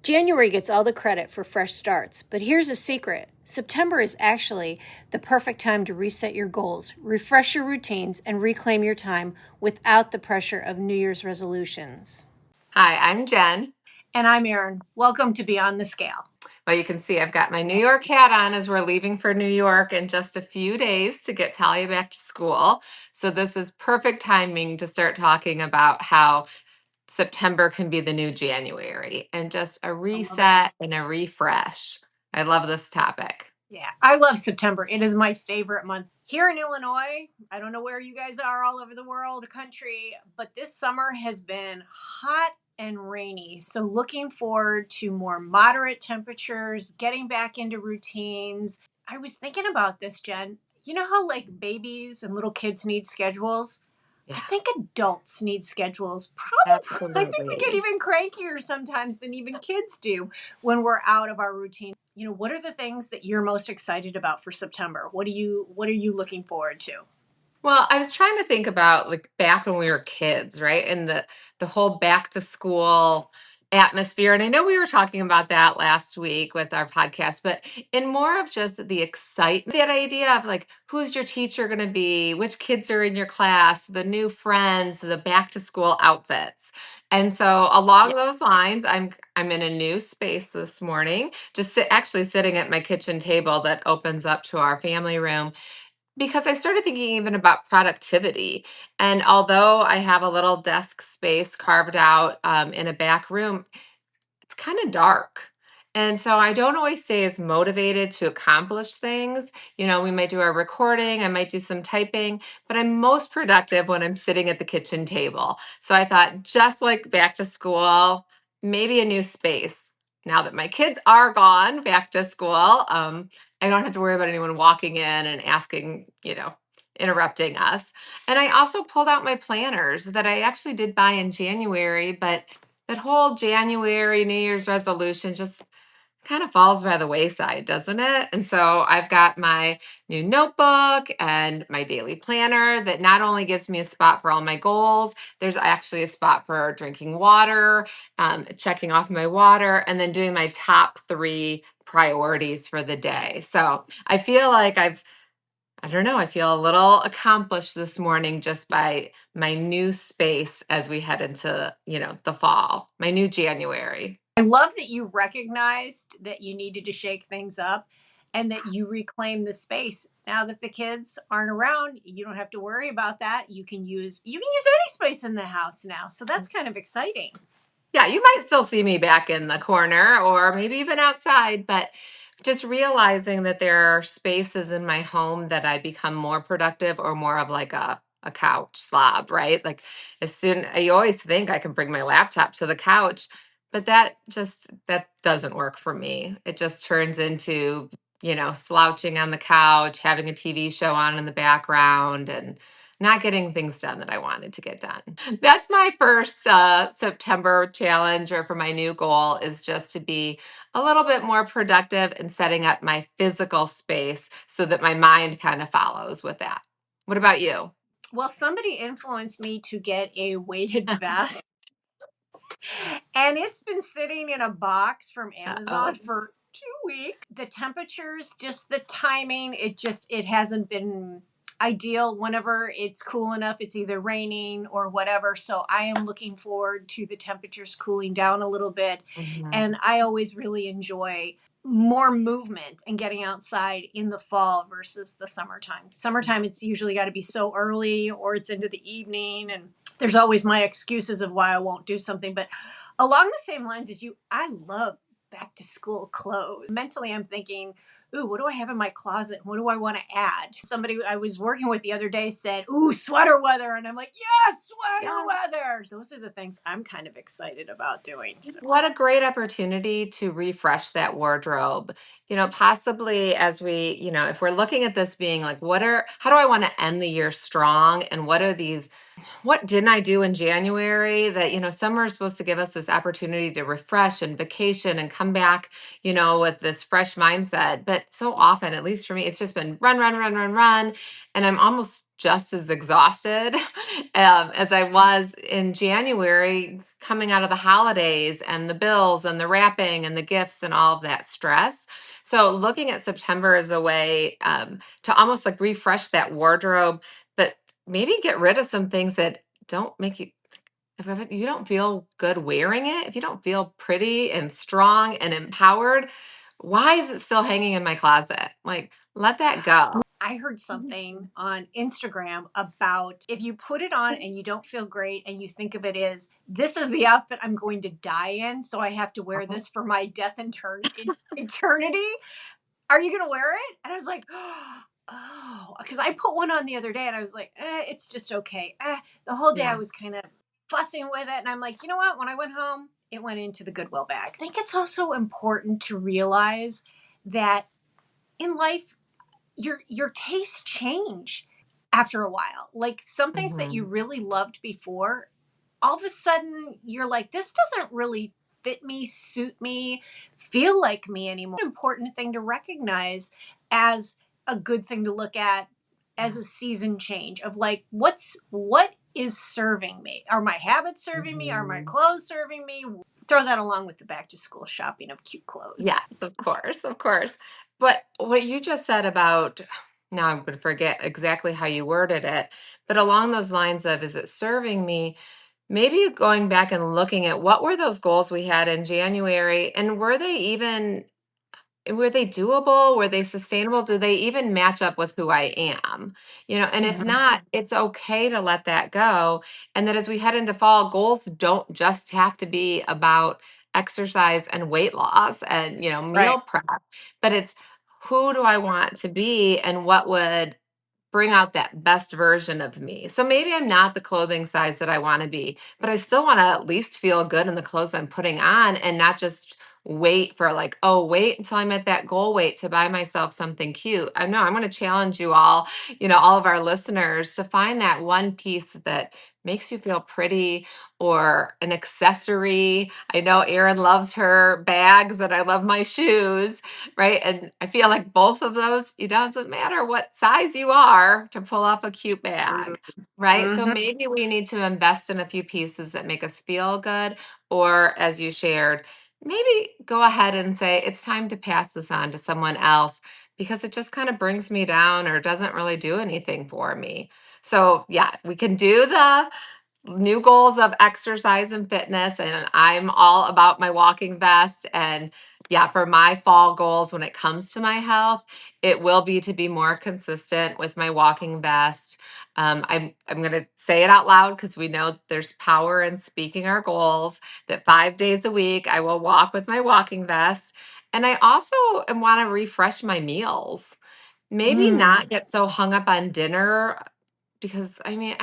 January gets all the credit for fresh starts, but here's a secret. September is actually the perfect time to reset your goals, refresh your routines, and reclaim your time without the pressure of New Year's resolutions. Hi, I'm Jen. And I'm Erin. Welcome to Beyond the Scale. Well, you can see I've got my New York hat on as we're leaving for New York in just a few days to get Talia back to school. So this is perfect timing to start talking about how September can be the new January and just a reset and a refresh. I love this topic. Yeah, I love September. It is my favorite month. Here in Illinois, I don't know where you guys are all over the world, country, but this summer has been hot and rainy. So looking forward to more moderate temperatures, getting back into routines. I was thinking about this, Jen. You know how like babies and little kids need schedules? I Yeah, think adults need schedules. Probably, I think we get absolutely. even crankier sometimes than even kids do when we're out of our routine. What are the things that you're most excited about for September? What are you looking forward to? Well, I was trying to think about like back when we were kids, right? And the whole back to school atmosphere. And I know we were talking about that last week with our podcast, but in more of just the excitement, that idea of like who's your teacher going to be, which kids are in your class, the new friends, the back to school outfits. And so Yeah. along those lines, I'm in a new space this morning, actually sitting at my kitchen table that opens up to our family room because I started thinking even about productivity. And although I have a little desk space carved out in a back room, it's kind of dark. And so I don't always stay as motivated to accomplish things. We might do a recording, I might do some typing, but I'm most productive when I'm sitting at the kitchen table. So I thought, just like back to school, maybe a new space. Now that my kids are gone back to school, I don't have to worry about anyone walking in and asking, interrupting us. And I also pulled out my planners that I actually did buy in January, but that whole January New Year's resolution just kind of falls by the wayside, doesn't it? And so I've got my new notebook and my daily planner that not only gives me a spot for all my goals, there's actually a spot for drinking water, checking off my water, and then doing my top 3 priorities for the day. So I feel like I don't know. I feel a little accomplished this morning just by my new space as we head into, the fall, my new January. I love that you recognized that you needed to shake things up and that you reclaim the space. Now that the kids aren't around, you don't have to worry about that. You can use any space in the house now. So that's kind of exciting. Yeah, you might still see me back in the corner or maybe even outside, but just realizing that there are spaces in my home that I become more productive or more of like a couch slob, right? Like you always think I can bring my laptop to the couch, but that doesn't work for me. It just turns into, slouching on the couch, having a TV show on in the background and not getting things done that I wanted to get done. That's my first September challenge, or for my new goal, is just to be a little bit more productive and setting up my physical space so that my mind kind of follows with that. What about you? Well, somebody influenced me to get a weighted vest, and it's been sitting in a box from Amazon Oh, for 2 weeks. The temperatures, just the timing, it hasn't been ideal. Whenever it's cool enough, it's either raining or whatever. So I am looking forward to the temperatures cooling down a little bit. mhm. And I always really enjoy more movement and getting outside in the fall versus the summertime. Summertime, it's usually got to be so early or it's into the evening. And there's always my excuses of why I won't do something. But along the same lines as you, I love back to school clothes. Mentally, I'm thinking, ooh, what do I have in my closet? What do I want to add? Somebody I was working with the other day said, ooh, sweater weather. And I'm like, yes, sweater Yeah. weather. Those are the things I'm kind of excited about doing. So. What a great opportunity to refresh that wardrobe. Possibly as if we're looking at this being like, how do I want to end the year strong? And what are these What didn't I do in January that, summer is supposed to give us this opportunity to refresh and vacation and come back, with this fresh mindset. But so often, at least for me, it's just been run, run, run, run, run. And I'm almost just as exhausted as I was in January coming out of the holidays and the bills and the wrapping and the gifts and all of that stress. So looking at September as a way to almost like refresh that wardrobe, but maybe get rid of some things that don't make you if you don't feel good wearing it, if you don't feel pretty and strong and empowered, why is it still hanging in my closet? Like, let that go. I heard something on Instagram about if you put it on and you don't feel great and you think of it as this is the outfit I'm going to die in, so I have to wear Uh-huh. this for my death and eternity. Are you going to wear it? And I was like, oh, because I put one on the other day and I was like, it's just okay. The whole day I Yeah. was kind of fussing with it. And I'm like, you know what? When I went home, it went into the Goodwill bag. I think it's also important to realize that in life, your tastes change after a while. Like some things that you Mhm. really loved before, all of a sudden you're like, this doesn't really fit me, suit me, feel like me anymore. An important thing to recognize as a good thing to look at as Yeah. a season change of like what is serving me? Are my habits serving me? Are my Mhm. clothes serving me? Throw that along with the back to school shopping of cute clothes. Yes, of course, of course. But what you just said about now I'm going to forget exactly how you worded it, but along those lines of is it serving me? Maybe going back and looking at what were those goals we had in January and were they doable? Were they sustainable? Do they even match up with who I am? And if Mhm. not, it's okay to let that go. And that as we head into fall, goals don't just have to be about exercise and weight loss and, Right. meal prep, but it's who do I want to be and what would bring out that best version of me. So maybe I'm not the clothing size that I want to be, but I still want to at least feel good in the clothes I'm putting on and not just wait for like, oh, wait until I'm at that goal weight to buy myself something cute. I know I'm going to challenge you all of our listeners to find that one piece that makes you feel pretty or an accessory. I know Erin loves her bags and I love my shoes, right? And I feel like both of those, it doesn't matter what size you are to pull off a cute bag, right? So Mm-hmm. maybe we need to invest in a few pieces that make us feel good, or as you shared, maybe go ahead and say, it's time to pass this on to someone else because it just kind of brings me down or doesn't really do anything for me. So, yeah, we can do the new goals of exercise and fitness, and I'm all about my walking vest. And yeah, for my fall goals when it comes to my health, it will be to be more consistent with my walking vest. I'm going to say it out loud because we know there's power in speaking our goals, that 5 days a week I will walk with my walking vest. And I also want to refresh my meals, maybe Mm. not get so hung up on dinner because I mean,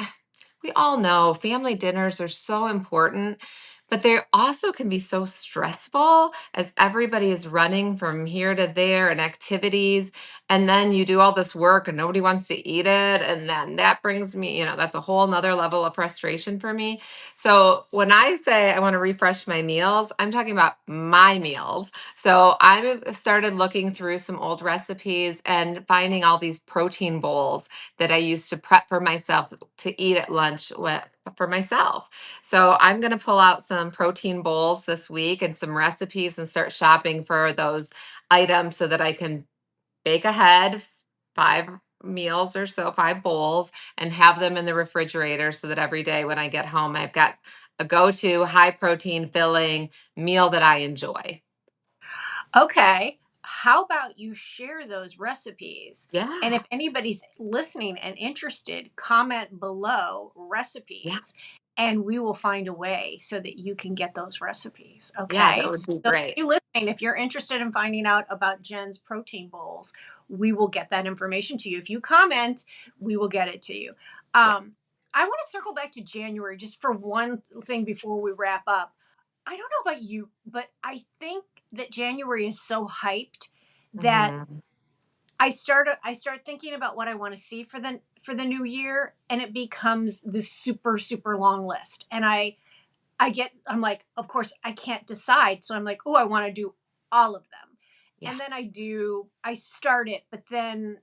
we all know family dinners are so important, but they also can be so stressful as everybody is running from here to there and activities. And then you do all this work and nobody wants to eat it. And then that brings me, that's a whole nother level of frustration for me. So when I say I want to refresh my meals, I'm talking about my meals. So I started looking through some old recipes and finding all these protein bowls that I used to prep for myself to eat at lunch for myself. So I'm going to pull out some protein bowls this week and some recipes and start shopping for those items so that I can bake ahead 5 meals or so, 5 bowls, and have them in the refrigerator so that every day when I get home, I've got a go to high protein filling meal that I enjoy. Okay. How about you share those recipes? And Yeah. if anybody's listening and interested, comment below Yeah. recipes and we will find a way so that you can get those recipes. Yeah. That Okay. would So, be those of great. you listening, if you're interested in finding out about Jen's protein bowls, we will get that information to you. If you comment, we will get it to you. Yeah. I want to circle back to January just for one thing before we wrap up. I don't know about you, but I think that January is so hyped that Mhm. I start thinking about what I want to see for the new year and it becomes this super, super long list. And I'm like, of course, I can't decide. So I'm like, oh, I want to do all of them. Yeah. And then I start it, but then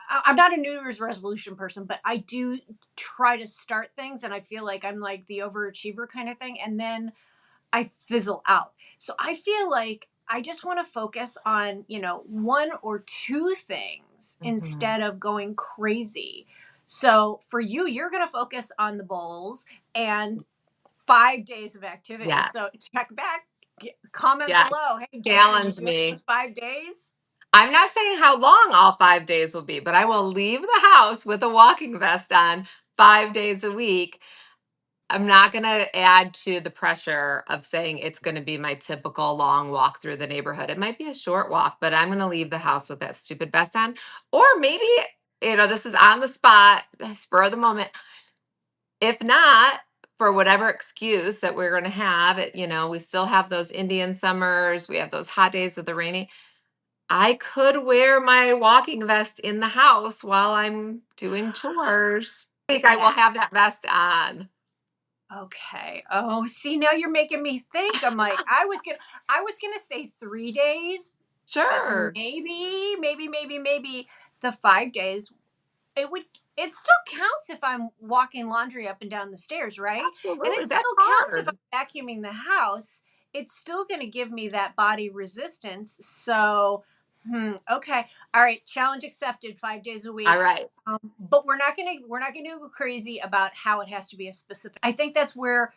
I'm not a New Year's resolution person, but I do try to start things. And I feel like I'm like the overachiever kind of thing. And then I fizzle out. So I feel like I just want to focus on, one or two things Mhm. instead of going crazy. So for you, you're going to focus on the bowls and 5 days of activity. Yes. So check back, comment Yes. below. Hey, Jen, are you Challenge doing those me. 5 days? I'm not saying how long all 5 days will be, but I will leave the house with a walking vest on 5 days a week. I'm not going to add to the pressure of saying it's going to be my typical long walk through the neighborhood. It might be a short walk, but I'm going to leave the house with that stupid vest on. Or maybe, this is on the spot, spur of the moment. If not, for whatever excuse that we're going to have, we still have those Indian summers, we have those hot days with the rainy. I could wear my walking vest in the house while I'm doing chores. I think I will Yeah. have that vest on. Okay. Oh, see, now you're making me think. I'm like, I was gonna say 3 days, but Sure. maybe the 5 days. It still counts if I'm walking laundry up and down the stairs, right? And Absolutely. it That's still counts if hard. I'm vacuuming the house. It's still going to give me that body resistance. So, okay, all right. Challenge accepted. 5 days a All week. right. But we're not gonna go crazy about how it has to be a specific. I think that's where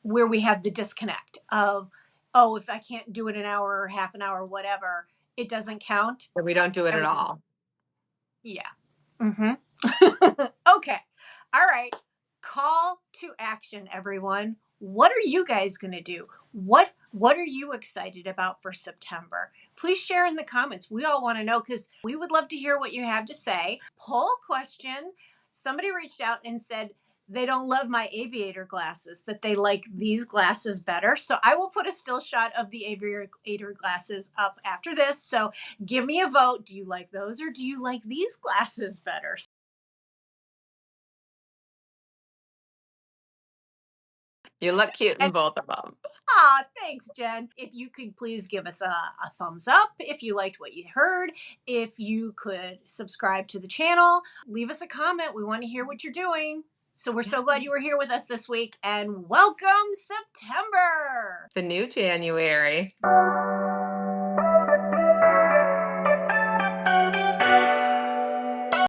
we have the disconnect of, oh, if I can't do it an hour or half an hour, whatever, it doesn't count. And we don't do it at Everything. all. Yeah. Mm-hmm. Okay. All right. Call to action, everyone. What are you guys going to do? What are you excited about for September? Please share in the comments. We all want to know because we would love to hear what you have to say. Poll question. Somebody reached out and said they don't love my aviator glasses, that they like these glasses better. So I will put a still shot of the aviator glasses up after this. So give me a vote. Do you like those or do you like these glasses better? You look cute in And both of them. thanks, Jen. If you could please give us a thumbs up if you liked what you heard. If you could subscribe to the channel, leave us a comment. We want to hear what you're doing. So we're so glad you were here with us this week and welcome September. The new January.